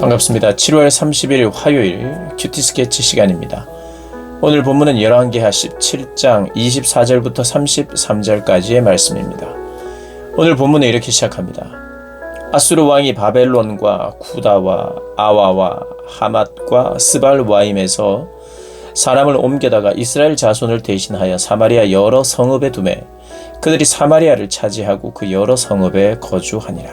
반갑습니다. 7월 30일 화요일 큐티 스케치 시간입니다. 오늘 본문은 열왕기하 17장 24절부터 33절까지의 말씀입니다. 오늘 본문은 이렇게 시작합니다. 아수르 왕이 바벨론과 쿠다와 아와와 하맛과 스발와임에서 사람을 옮겨다가 이스라엘 자손을 대신하여 사마리아 여러 성읍에 두매 그들이 사마리아를 차지하고 그 여러 성읍에 거주하니라.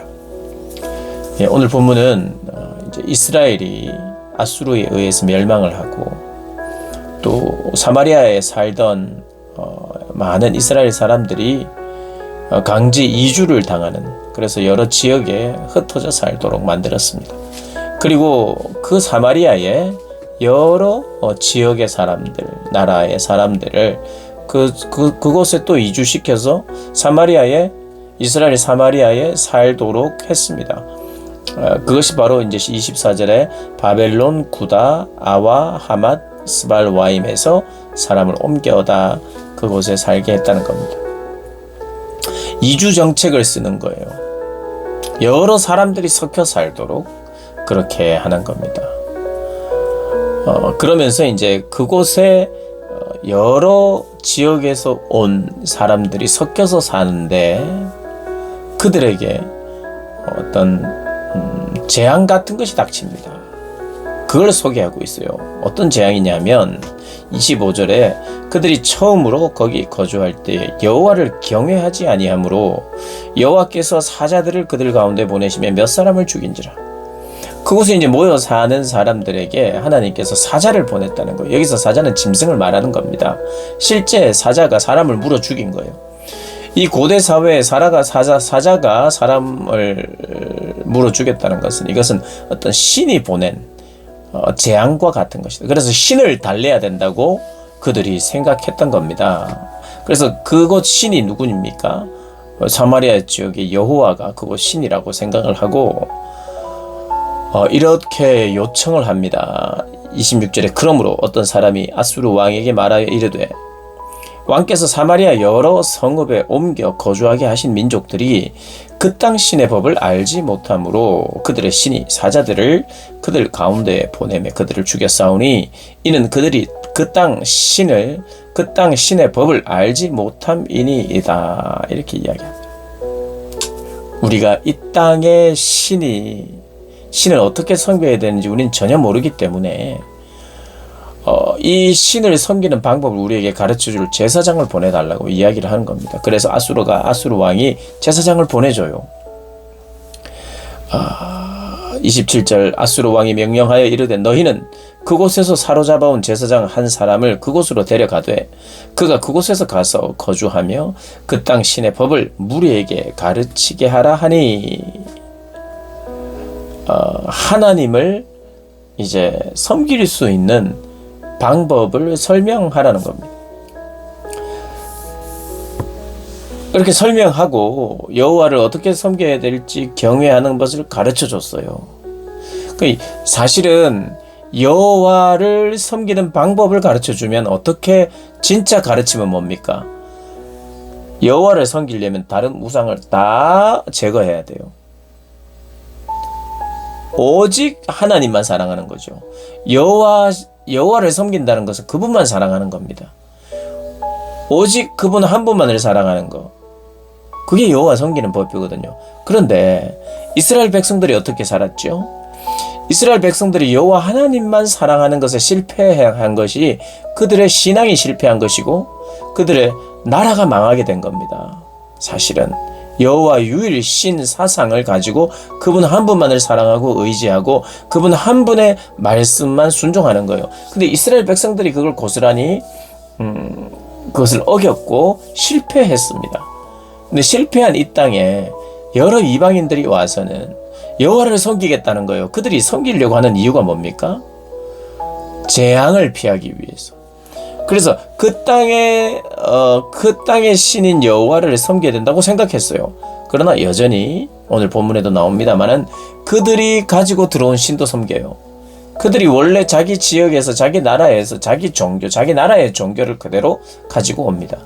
오늘 본문은 이제 이스라엘이 아수르에 의해서 멸망을 하고 또 사마리아에 살던 많은 이스라엘 사람들이 강제 이주를 당하는, 그래서 여러 지역에 흩어져 살도록 만들었습니다. 그리고 그 사마리아에 여러 지역의 사람들, 나라의 사람들을 그곳에 또 이주시켜서 이스라엘 사마리아에 살도록 했습니다. 그것이 바로 이제 24절에 바벨론, 구다, 아와, 하맛, 스발와임에서 사람을 옮겨다 그곳에 살게 했다는 겁니다. 이주 정책을 쓰는 거예요. 여러 사람들이 섞여 살도록 그렇게 하는 겁니다. 그러면서 이제 그곳에 여러 지역에서 온 사람들이 섞여서 사는데 그들에게 어떤 재앙 같은 것이 닥칩니다. 그걸 소개하고 있어요. 어떤 재앙이냐면 25절에 그들이 처음으로 거기 거주할 때 여호와를 경외하지 아니하므로 여호와께서 사자들을 그들 가운데 보내시며 몇 사람을 죽인지라. 그곳에 이제 모여 사는 사람들에게 하나님께서 사자를 보냈다는 거예요. 여기서 사자는 짐승을 말하는 겁니다. 실제 사자가 사람을 물어 죽인 거예요. 이 고대 사회에 사자가 사람을 물어 죽였다는 것은 이것은 어떤 신이 보낸 재앙과 같은 것이다. 그래서 신을 달래야 된다고 그들이 생각했던 겁니다. 그래서 그곳 신이 누구입니까? 사마리아 지역의 여호와가 그곳 신이라고 생각을 하고 이렇게 요청을 합니다. 26절에 그러므로 어떤 사람이 아수르 왕에게 말하여 이르되 왕께서 사마리아 여러 성읍에 옮겨 거주하게 하신 민족들이 그 땅 신의 법을 알지 못하므로 그들의 신이 사자들을 그들 가운데에 보내며 그들을 죽였사오니 이는 그들이 그 땅 신의 법을 알지 못함이니이다. 이렇게 이야기합니다. 우리가 이 땅의 신을 어떻게 섬겨야 되는지 우리는 전혀 모르기 때문에 이 신을 섬기는 방법을 우리에게 가르쳐줄 제사장을 보내달라고 이야기를 하는 겁니다. 그래서 아수르 왕이 제사장을 보내줘요. 27절 아수르 왕이 명령하여 이르되 너희는 그곳에서 사로잡아온 제사장 한 사람을 그곳으로 데려가되 그가 그곳에서 가서 거주하며 그 땅 신의 법을 무리에게 가르치게 하라 하니 하나님을 이제 섬길 수 있는 방법을 설명하라는 겁니다. 그렇게 설명하고 여호와를 어떻게 섬겨야 될지 경외하는 것을 가르쳐 줬어요. 사실은 여호와를 섬기는 방법을 가르쳐 주면 어떻게 진짜 가르치면 뭡니까? 여호와를 섬기려면 다른 우상을 다 제거해야 돼요. 오직 하나님만 사랑하는 거죠. 여호와를 섬긴다는 것은 그분만 사랑하는 겁니다. 오직 그분 한 분만을 사랑하는 거. 그게 여호와 섬기는 법이거든요. 그런데 이스라엘 백성들이 어떻게 살았죠? 이스라엘 백성들이 여호와 하나님만 사랑하는 것에 실패한 것이 그들의 신앙이 실패한 것이고 그들의 나라가 망하게 된 겁니다. 사실은 여호와 유일 신 사상을 가지고 그분 한 분만을 사랑하고 의지하고 그분 한 분의 말씀만 순종하는 거예요. 근데 이스라엘 백성들이 그걸 고스란히 그것을 어겼고 실패했습니다. 근데 실패한 이 땅에 여러 이방인들이 와서는 여호와를 섬기겠다는 거예요. 그들이 섬기려고 하는 이유가 뭡니까? 재앙을 피하기 위해서. 그래서 그 땅의 신인 여호와를 섬겨야 된다고 생각했어요. 그러나 여전히 오늘 본문에도 나옵니다만은 그들이 가지고 들어온 신도 섬겨요. 그들이 원래 자기 지역에서 자기 나라에서 자기 종교, 자기 나라의 종교를 그대로 가지고 옵니다.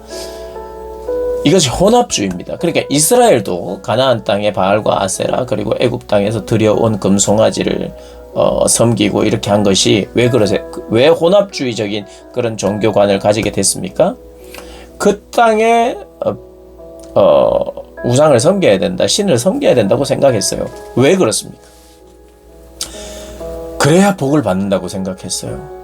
이것이 혼합주의입니다. 그러니까 이스라엘도 가나안 땅의 바알과 아세라 그리고 애굽 땅에서 들여온 금송아지를 섬기고 이렇게 한 것이 왜 그러세요? 왜 혼합주의적인 그런 종교관을 가지게 됐습니까? 그 땅에 우상을 섬겨야 된다, 신을 섬겨야 된다고 생각했어요. 왜 그렇습니까? 그래야 복을 받는다고 생각했어요.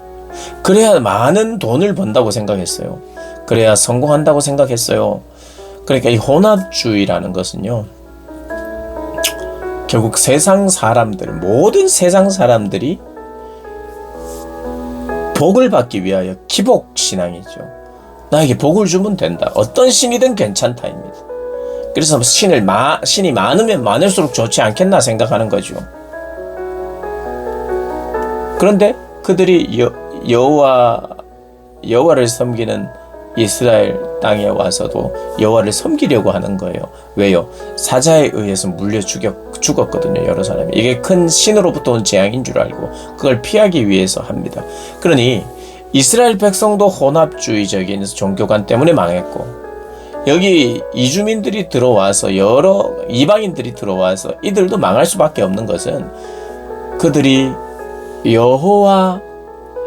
그래야 많은 돈을 번다고 생각했어요. 그래야 성공한다고 생각했어요. 그러니까 이 혼합주의라는 것은요, 결국 세상 사람들, 모든 세상 사람들이 복을 받기 위하여 기복신앙이죠. 나에게 복을 주면 된다. 어떤 신이든 괜찮다입니다. 그래서 신이 많으면 많을수록 좋지 않겠나 생각하는 거죠. 그런데 그들이 여호와를 섬기는 이스라엘 땅에 와서도 여호와를 섬기려고 하는 거예요. 왜요? 사자에 의해서 물려 죽었거든요, 여러 사람이. 이게 큰 신으로부터 온 재앙인 줄 알고 그걸 피하기 위해서 합니다. 그러니 이스라엘 백성도 혼합주의적인 종교관 때문에 망했고, 여기 이주민들이 들어와서, 여러 이방인들이 들어와서 이들도 망할 수밖에 없는 것은 그들이 여호와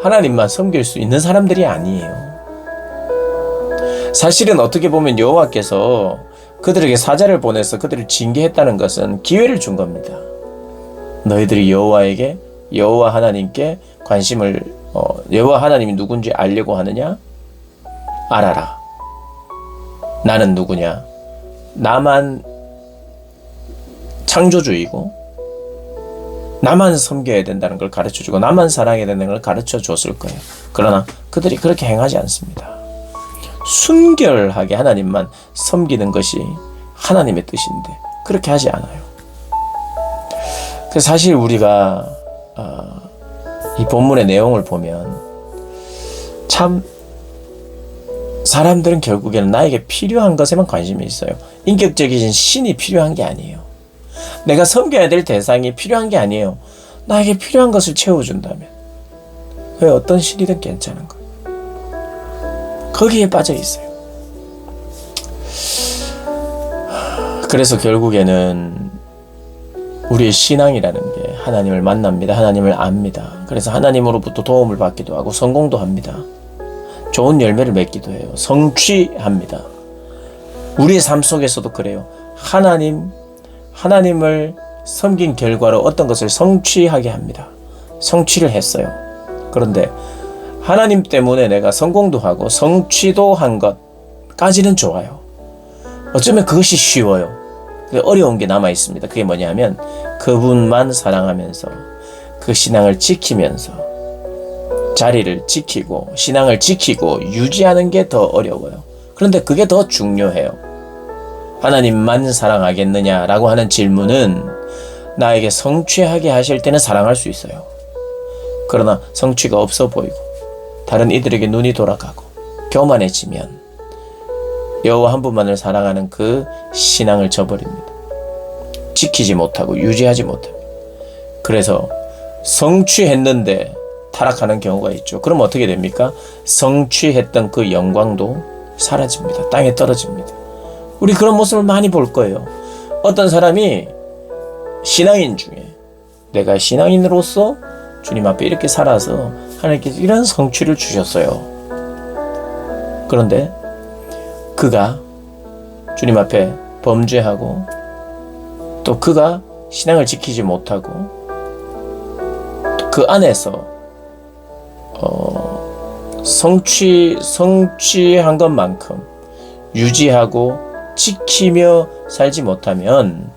하나님만 섬길 수 있는 사람들이 아니에요. 사실은 어떻게 보면 여호와께서 그들에게 사자를 보내서 그들을 징계했다는 것은 기회를 준 겁니다. 너희들이 여호와 하나님께 관심을, 여호와 하나님이 누군지 알려고 하느냐? 알아라. 나는 누구냐? 나만 창조주이고 나만 섬겨야 된다는 걸 가르쳐주고 나만 사랑해야 된다는 걸 가르쳐줬을 거예요. 그러나 그들이 그렇게 행하지 않습니다. 순결하게 하나님만 섬기는 것이 하나님의 뜻인데 그렇게 하지 않아요. 그래서 사실 우리가 이 본문의 내용을 보면 참 사람들은 결국에는 나에게 필요한 것에만 관심이 있어요. 인격적이신 신이 필요한 게 아니에요. 내가 섬겨야 될 대상이 필요한 게 아니에요. 나에게 필요한 것을 채워준다면 왜 어떤 신이든 괜찮은 거예요. 거기에 빠져 있어요. 그래서 결국에는 우리의 신앙이라는 게 하나님을 만납니다. 하나님을 압니다. 그래서 하나님으로부터 도움을 받기도 하고 성공도 합니다. 좋은 열매를 맺기도 해요. 성취합니다. 우리의 삶 속에서도 그래요. 하나님을 섬긴 결과로 어떤 것을 성취하게 합니다. 성취를 했어요. 그런데 하나님 때문에 내가 성공도 하고 성취도 한 것까지는 좋아요. 어쩌면 그것이 쉬워요. 어려운 게 남아 있습니다. 그게 뭐냐면 그분만 사랑하면서 그 신앙을 지키면서 자리를 지키고 신앙을 지키고 유지하는 게 더 어려워요. 그런데 그게 더 중요해요. 하나님만 사랑하겠느냐라고 하는 질문은 나에게 성취하게 하실 때는 사랑할 수 있어요. 그러나 성취가 없어 보이고 다른 이들에게 눈이 돌아가고 교만해지면 여호와 한 분만을 사랑하는 그 신앙을 저버립니다. 지키지 못하고 유지하지 못합니다. 그래서 성취했는데 타락하는 경우가 있죠. 그럼 어떻게 됩니까? 성취했던 그 영광도 사라집니다. 땅에 떨어집니다. 우리 그런 모습을 많이 볼 거예요. 어떤 사람이 신앙인 중에 내가 신앙인으로서 주님 앞에 이렇게 살아서 하나님께서 이런 성취를 주셨어요. 그런데 그가 주님 앞에 범죄하고 또 그가 신앙을 지키지 못하고 그 안에서 성취한 것만큼 유지하고 지키며 살지 못하면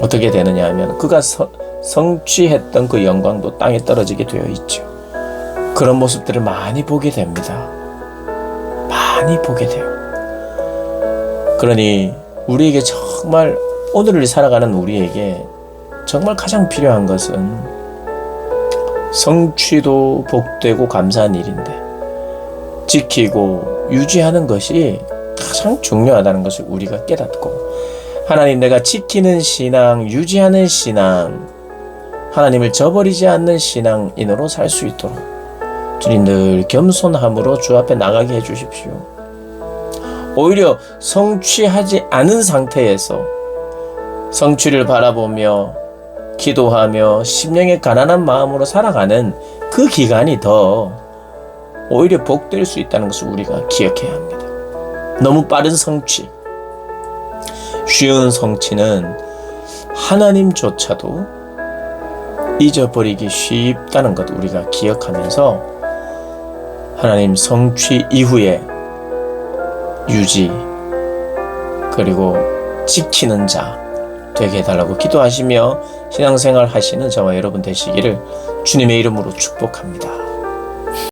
어떻게 되느냐 하면 그가 성취했던 그 영광도 땅에 떨어지게 되어 있죠. 그런 모습들을 많이 보게 됩니다. 많이 보게 돼요. 그러니 우리에게 정말 오늘을 살아가는 우리에게 정말 가장 필요한 것은 성취도 복되고 감사한 일인데 지키고 유지하는 것이 가장 중요하다는 것을 우리가 깨닫고 하나님 내가 지키는 신앙, 유지하는 신앙, 하나님을 저버리지 않는 신앙인으로 살 수 있도록 주님 늘 겸손함으로 주 앞에 나가게 해주십시오. 오히려 성취하지 않은 상태에서 성취를 바라보며 기도하며 심령의 가난한 마음으로 살아가는 그 기간이 더 오히려 복될 수 있다는 것을 우리가 기억해야 합니다. 너무 빠른 성취, 쉬운 성취는 하나님조차도 잊어버리기 쉽다는 것 우리가 기억하면서 하나님 성취 이후에 유지 그리고 지키는 자 되게 해달라고 기도하시며 신앙생활 하시는 저와 여러분 되시기를 주님의 이름으로 축복합니다.